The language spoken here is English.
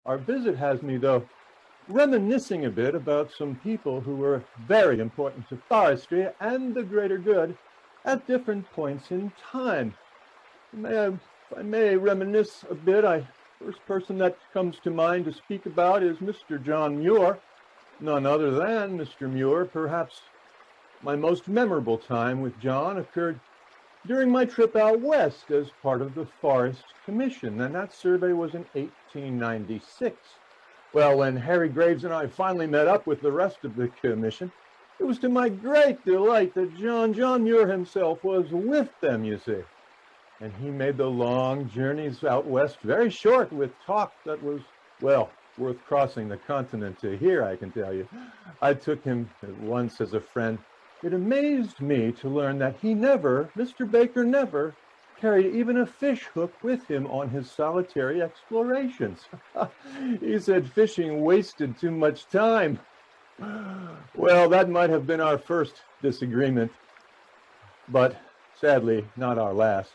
Our visit has me, though, reminiscing a bit about some people who were very important to forestry and the greater good at different points in time. If I may reminisce a bit, first person that comes to mind to speak about is Mr. John Muir, none other than Mr. Muir. Perhaps my most memorable time with John occurred during my trip out west as part of the Forest Commission, and that survey was in 1896. Well, when Harry Graves and I finally met up with the rest of the commission, it was to my great delight that John Muir himself was with them, you see. And he made the long journeys out west very short with talk that was, well, worth crossing the continent to hear, I can tell you. I took him at once as a friend. It amazed me to learn that he never, Mr. Baker never, carried even a fish hook with him on his solitary explorations. He said fishing wasted too much time. Well, that might have been our first disagreement, but sadly not our last.